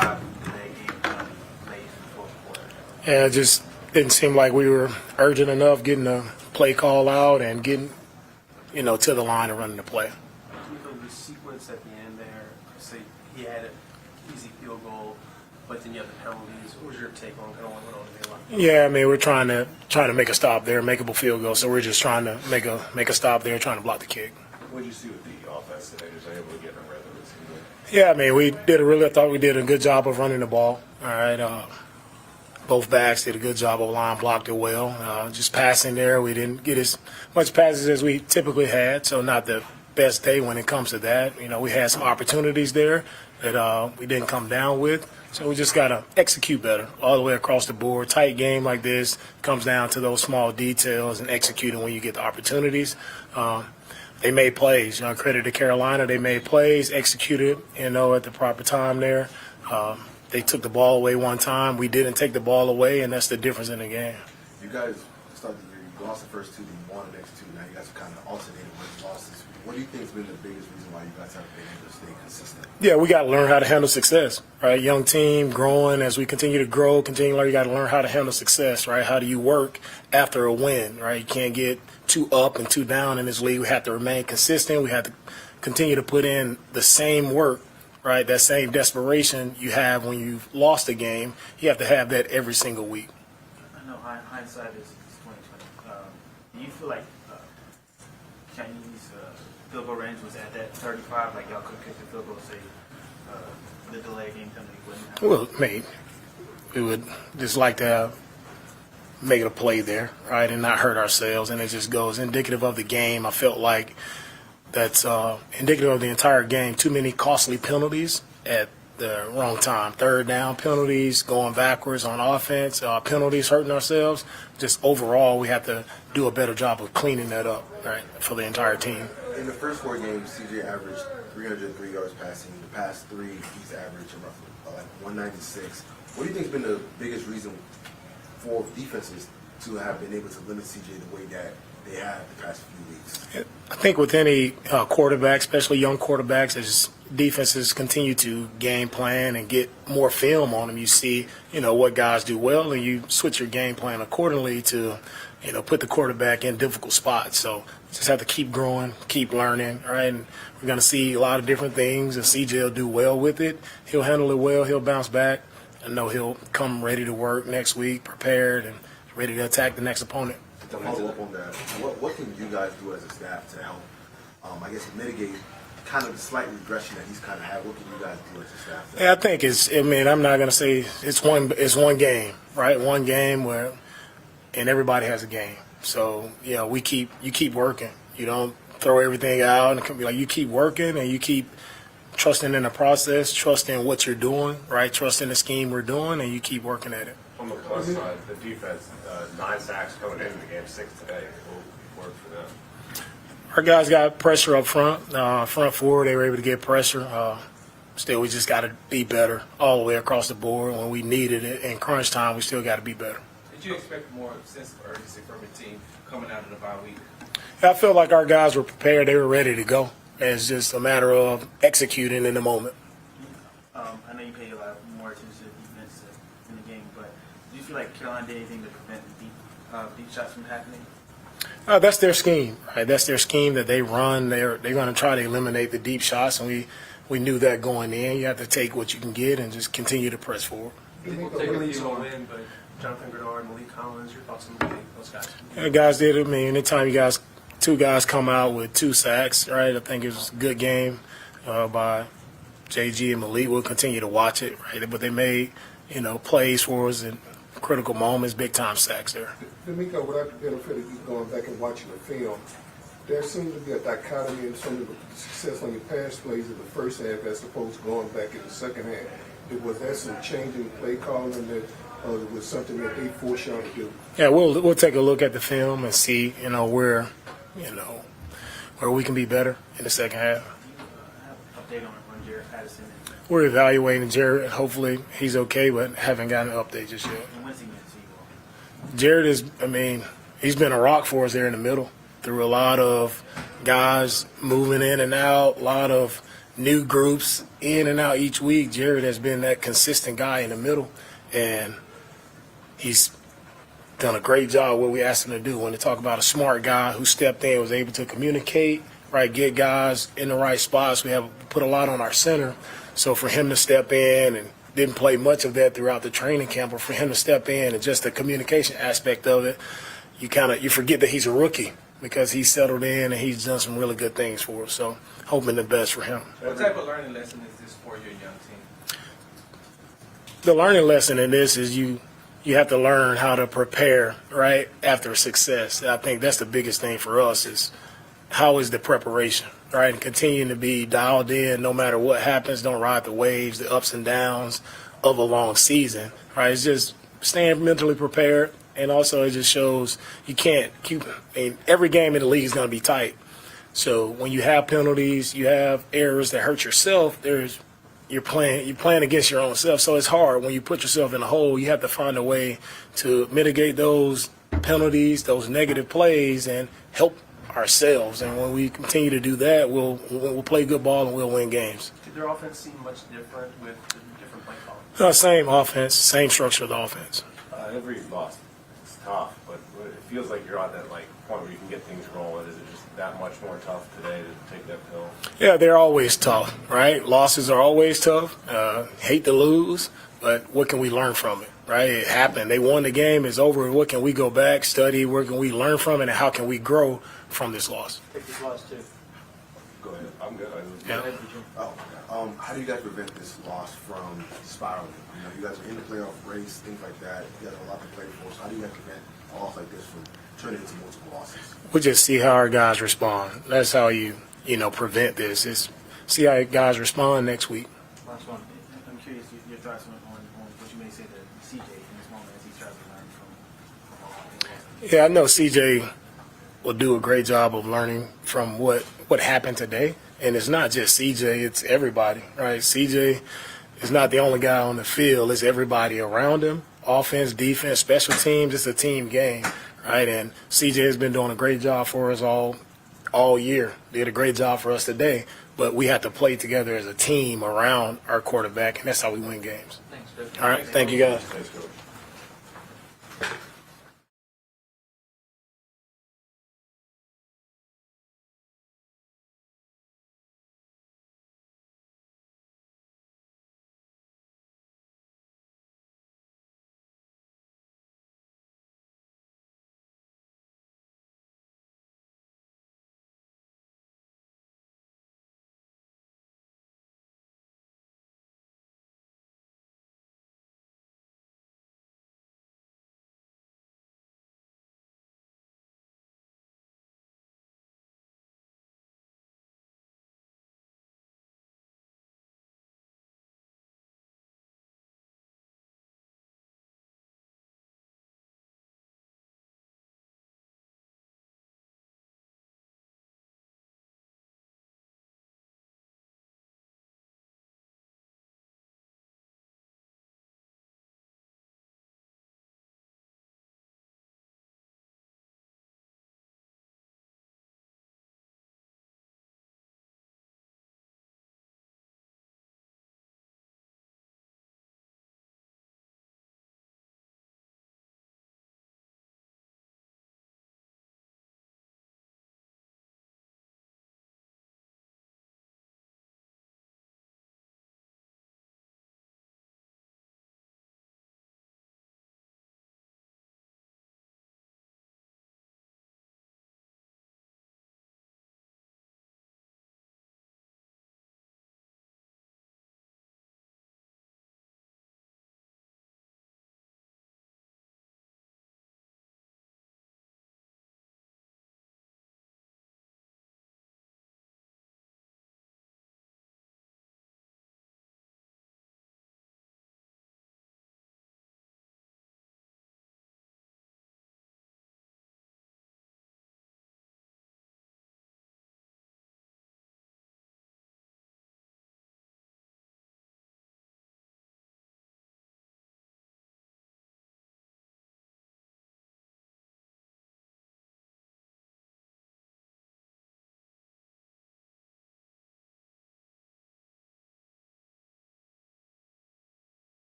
5 in that game late in the fourth quarter. And it just didn't seem like we were urgent enough getting the play call out and getting, to the line and running the play. The sequence at the end there, say he had an easy field goal, but then you have the penalties. What was your take on kind of what went on in the line? Yeah, I mean, we're trying to make a stop there, makeable field goal. So we're just trying to make a stop there, trying to block the kick. What did you see with the offense today? Was they able to get in a rhythm? Yeah, I mean, I thought we did a good job of running the ball. All right, both backs did a good job. O-line blocked it well. Just passing there, we didn't get as much passes as we typically had, so not the best day when it comes to that. We had some opportunities there that we didn't come down with. So we just got to execute better all the way across the board. Tight game like this comes down to those small details and executing when you get the opportunities. They made plays. Credit to Carolina. They made plays, executed, at the proper time there. They took the ball away one time. We didn't take the ball away, and that's the difference in the game. You guys started the year, you lost the first two, then you won the next two. Now you guys are kind of alternating with losses. What do you think has been the biggest reason why you guys haven't been able to stay consistent? Yeah, we got to learn how to handle success, right? Young team, growing. As we continue to grow, continue to learn, you got to learn how to handle success, right? How do you work after a win, right? You can't get too up and too down in this league. We have to remain consistent. We have to continue to put in the same work, right? That same desperation you have when you've lost a game. You have to have that every single week. I know hindsight is 20/20. Do you feel like Chinese field goal range was at that 35? Like y'all could kick the field goal, say the delay game penalty wouldn't happen? Well, maybe we would just like to make it a play there, right, and not hurt ourselves. And it just goes indicative of the game. I felt like that's indicative of the entire game. Too many costly penalties at the wrong time. Third down penalties, going backwards on offense, penalties hurting ourselves. Just overall, we have to do a better job of cleaning that up, right, for the entire team. In the first 4 games, CJ averaged 303 yards passing. The past 3, he's averaged roughly like 196. What do you think has been the biggest reason for defenses to have been able to limit CJ the way that they have the past few weeks? I think with any quarterback, especially young quarterbacks, as defenses continue to game plan and get more film on them, you see, what guys do well, and you switch your game plan accordingly to, put the quarterback in difficult spots. So just have to keep growing, keep learning, right? And we're going to see a lot of different things, and CJ will do well with it. He'll handle it well. He'll bounce back. I know he'll come ready to work next week, prepared and ready to attack the next opponent. To follow up on that, what can you guys do as a staff to help, mitigate kind of the slight regression that he's kind of had? What can you guys do as a staff? Yeah, I think I'm not going to say it's one game, right? One game and everybody has a game. So, you keep working. You don't throw everything out and be like, you keep working and you keep trusting in the process, trusting what you're doing, right? Trusting the scheme we're doing, and you keep working at it. On the plus side, the defense, 9 sacks coming into the game, 6 today. What worked for them? Our guys got pressure up front. Front four, they were able to get pressure. Still, we just got to be better all the way across the board. When we needed it in crunch time, we still got to be better. Did you expect more sense of urgency from your team coming out of the bye week? I feel like our guys were prepared. They were ready to go. It's just a matter of executing in the moment. I know you pay a lot more attention to the defense in the game, but do you feel like Carolina did anything to prevent deep shots from happening? That's their scheme, right? That's their scheme that they run. They're going to try to eliminate the deep shots, and we knew that going in. You have to take what you can get and just continue to press forward. Really to win, but Jonathan Grenard, Malik Collins, your thoughts on those guys? Yeah, guys did it. I mean, anytime two guys come out with 2 sacks, right? I think it was a good game by JG and Malik. We'll continue to watch it, right? But they made, plays for us in critical moments, big-time sacks there. DeMeco, without the benefit of you going back and watching the film, there seems to be a dichotomy in some of the success on your pass plays in the first half as opposed to going back in the second half. Was there some change in play calling that was something that they forced y'all to do? Yeah, we'll take a look at the film and see, where we can be better in the second half. Update on Jared Patterson. We're evaluating Jared. Hopefully he's okay, but haven't gotten an update just yet. And when's he going to see you? Jared he's been a rock for us there in the middle through a lot of guys moving in and out, a lot of new groups in and out each week. Jared has been that consistent guy in the middle, and he's done a great job what we asked him to do. When they talk about a smart guy who stepped in, was able to communicate, right, get guys in the right spots. We have put a lot on our center, so for him to step in and didn't play much of that throughout the training camp, but for him to step in and just the communication aspect of it, you forget that he's a rookie because he's settled in and he's done some really good things for us. So hoping the best for him. What type of learning lesson is this for your young team? The learning lesson in this is you have to learn how to prepare right after success. I think that's the biggest thing for us is how is the preparation, right? And continuing to be dialed in no matter what happens. Don't ride the waves, the ups and downs of a long season, right? It's just staying mentally prepared. And also it just shows you can't keep – every game in the league is going to be tight. So when you have penalties, you have errors that hurt yourself, you're playing against your own self. So it's hard when you put yourself in a hole. You have to find a way to mitigate those penalties, those negative plays, and help ourselves. And when we continue to do that, we'll play good ball and we'll win games. Did their offense seem much different with the different play calling? Same offense, same structure of the offense. Every loss is tough, but it feels like you're on that point where you can get things rolling. Is it just that much more tough today to take that pill? Yeah, they're always tough, right? Losses are always tough. Hate to lose, but what can we learn from it, right? It happened. They won the game. It's over. What can we go back, study? Where can we learn from it, and how can we grow from this loss? Take this loss too. Go ahead. I'm good. Yeah. How do you guys prevent this loss from spiraling? You guys are in the playoff race, things like that. You guys have a lot to play for. So how do you guys prevent a loss like this from turning into multiple losses? We just see how our guys respond. That's how you prevent this. Is see how guys respond next week. Last one. I'm curious your thoughts on what you may say to CJ in this moment as he tries to learn from all of it. Yeah, I know CJ will do a great job of learning from what happened today. And it's not just CJ, it's everybody, right? CJ is not the only guy on the field. It's everybody around him. Offense, defense, special teams. It's a team game, right? And CJ has been doing a great job for us all year. Did a great job for us today. But we have to play together as a team around our quarterback, and that's how we win games. Thanks, Coach. All right, thank you, guys. Thanks, Coach.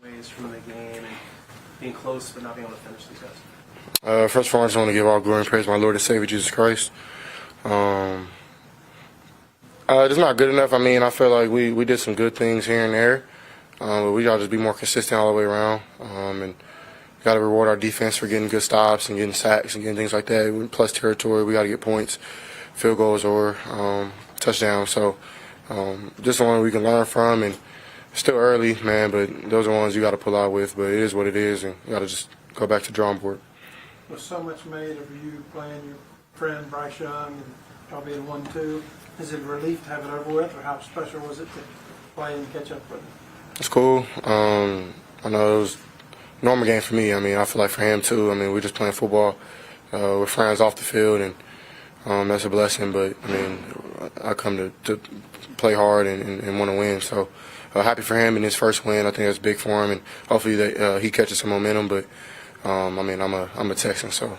ways from the game and being close but not being able to finish these guys? First of all, I just want to give all glory and praise to my Lord and Savior Jesus Christ. It's not good enough. I mean, I feel like we did some good things here and there, but we got to just be more consistent all the way around. And got to reward our defense for getting good stops and getting sacks and getting things like that. Plus territory, we got to get points, field goals, or touchdowns. So just the one we can learn from. And it's still early, man, but those are ones you got to pull out with. But it is what it is, and you got to just go back to the drawing board. Was so much made of you playing your friend Bryce Young and y'all being 1-2. Is it a relief to have it over with, or how special was it to play and catch up with him? It's cool. I know it was a normal game for me. I mean, I feel like for him too. I mean, we're just playing football. We're friends off the field, and that's a blessing. But I mean, I come to play hard and want to win. So happy for him in his first win. I think that's big for him, and hopefully he catches some momentum. But I mean, I'm a Texan, so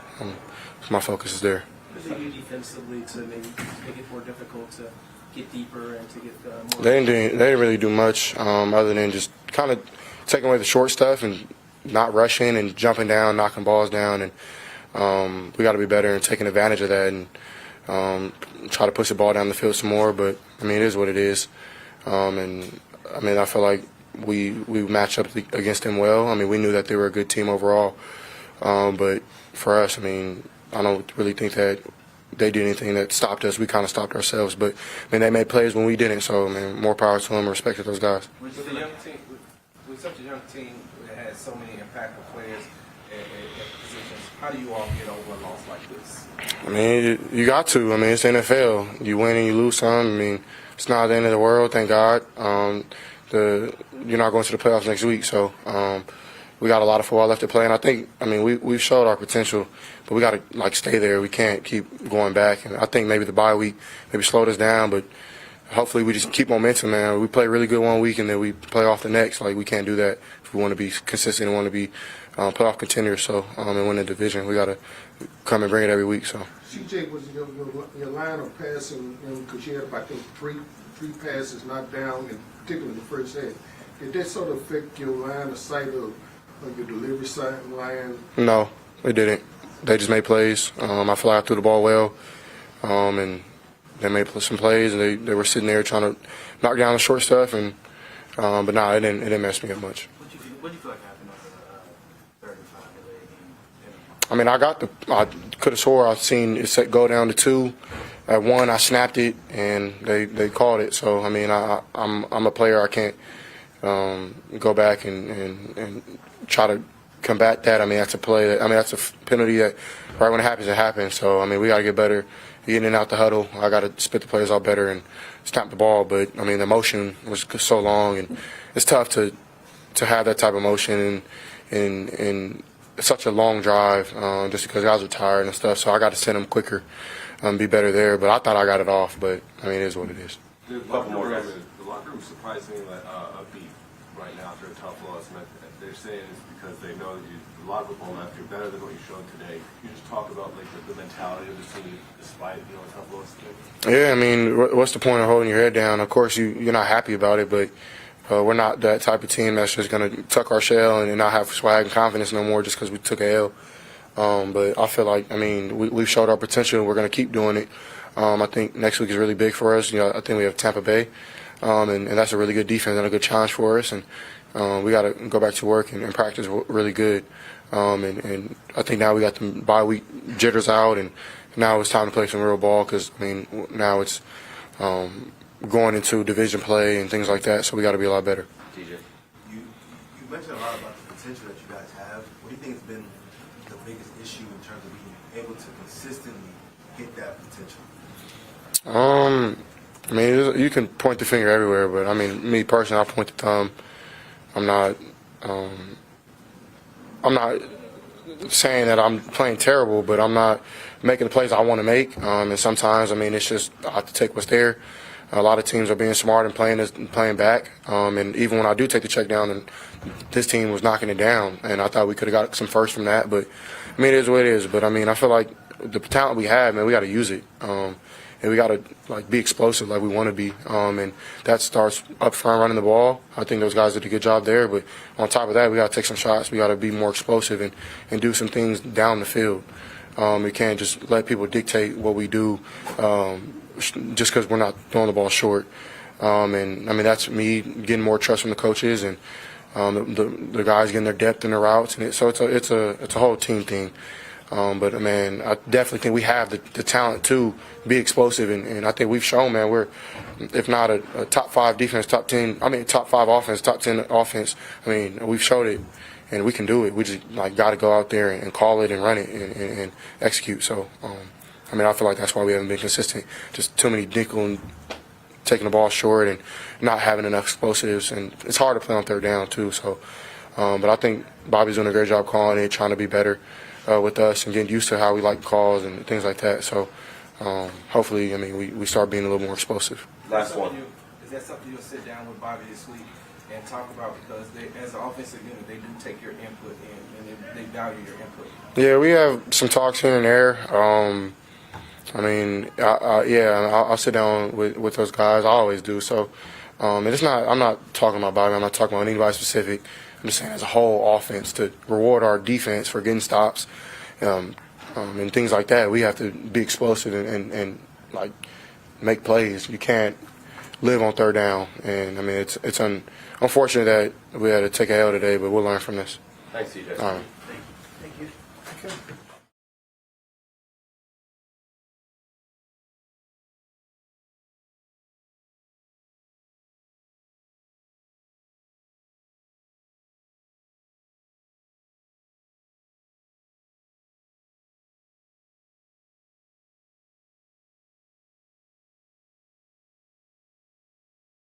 my focus is there. What did they do defensively to maybe make it more difficult to get deeper and to get more? They didn't really do much other than just kind of taking away the short stuff and not rushing and jumping down, knocking balls down, and we got to be better and taking advantage of that and try to push the ball down the field some more. But I mean, it is what it is, and I mean, I feel like we matched up against them well. I mean, we knew that they were a good team overall, but for us, I mean, I don't really think that they did anything that stopped us. We kind of stopped ourselves. But I mean, they made plays when we didn't. So I mean, more power to them. Respect to those guys. With a young team, with such a young team that has so many impactful players at positions, how do you all get over a loss like this? I mean, you got to. I mean, it's the NFL. You win and you lose some. I mean, it's not the end of the world. Thank God. You're not going to the playoffs next week, so we got a lot of football left to play. And I think, I mean, we've showed our potential, but we got to stay there. We can't keep going back. And I think maybe the bye week maybe slowed us down, but hopefully we just keep momentum, man. We play really good one week and then we play off the next. Like, we can't do that if we want to be consistent and want to be playoff contenders. So and win the division, we got to come and bring it every week. So. CJ, was your line of passing, because you had about three passes knocked down, and particularly in the first half, did that sort of affect your line of sight of your delivery side line? No, it didn't. They just made plays. I feel like I threw the ball well, and they made some plays, and they were sitting there trying to knock down the short stuff, and but no, it didn't mess me up much. What do you feel like happened on the 35 delay game? I mean, I could have swore I seen it go down to 2. At 1, I snapped it, and they called it. So I mean, I'm a player. I can't go back and try to combat that. I mean, that's a play. That's a penalty that right when it happens. So I mean, we got to get better. In and out the huddle, I got to spit the players out better and snap the ball. But I mean, the motion was so long, and it's tough to have that type of motion in such a long drive, just because guys are tired and stuff. So I got to send them quicker, be better there. But I thought I got it off. But I mean, it is what it is. The locker room is surprisingly upbeat right now after a tough loss. And they're saying it's because they know that a lot of football left. You're better than what you showed today. You just talk about the mentality of the team despite a tough loss today. Yeah, I mean, what's the point of holding your head down? Of course, you're not happy about it, but we're not that type of team that's just going to tuck our shell and not have swag and confidence no more just because we took a L. But I feel like, I mean, we've showed our potential. We're going to keep doing it. I think next week is really big for us. I think we have Tampa Bay, and that's a really good defense and a good challenge for us. And we got to go back to work and practice really good. And I think now we got the bye week jitters out, and now it's time to play some real ball because, I mean, now it's going into division play and things like that, so we got to be a lot better. TJ, you mentioned a lot about the potential that you guys have. What do you think has been the biggest issue in terms of being able to consistently hit that potential? I mean, you can point the finger everywhere, but I mean, me personally, I point the thumb. I'm not saying that I'm playing terrible, but I'm not making the plays I want to make. And sometimes, I mean, it's just I have to take what's there. A lot of teams are being smart and playing back. And even when I do take the check down, and this team was knocking it down, and I thought we could have got some first from that. But I mean, it is what it is. But I mean, I feel like the talent we have, man, we got to use it. And we got to like be explosive like we want to be. And that starts up front running the ball. I think those guys did a good job there. But on top of that, we got to take some shots. We got to be more explosive and do some things down the field. We can't just let people dictate what we do just because we're not throwing the ball short. And I mean, that's me getting more trust from the coaches and the guys getting their depth in their routes. And so it's a whole team thing. But man, I definitely think we have the talent to be explosive, and I think we've shown, man, we're if not a top 5 defense, top 10. I mean, top 5 offense, top 10 offense. I mean, we've showed it, and we can do it. We just like got to go out there and call it and run it and execute. So, I mean, I feel like that's why we haven't been consistent. Just too many nickel and taking the ball short and not having enough explosives, and it's hard to play on third down too. So, but I think Bobby's doing a great job calling it, trying to be better with us and getting used to how we like calls and things like that. So hopefully, I mean, we start being a little more explosive. Last one. Is that something you'll sit down with Bobby this week and talk about? Because as an offensive unit, they do take your input and they value your input. Yeah, we have some talks here and there. I mean, I'll sit down with those guys. I always do. So, and it's not. I'm not talking about Bobby. I'm not talking about anybody specific. I'm just saying as a whole offense to reward our defense for getting stops and things like that. We have to be explosive and like make plays. You can't live on third down. And I mean, it's unfortunate that we had to take a L today, but we'll learn from this. Thanks, CJ. All right. Thank you. Okay.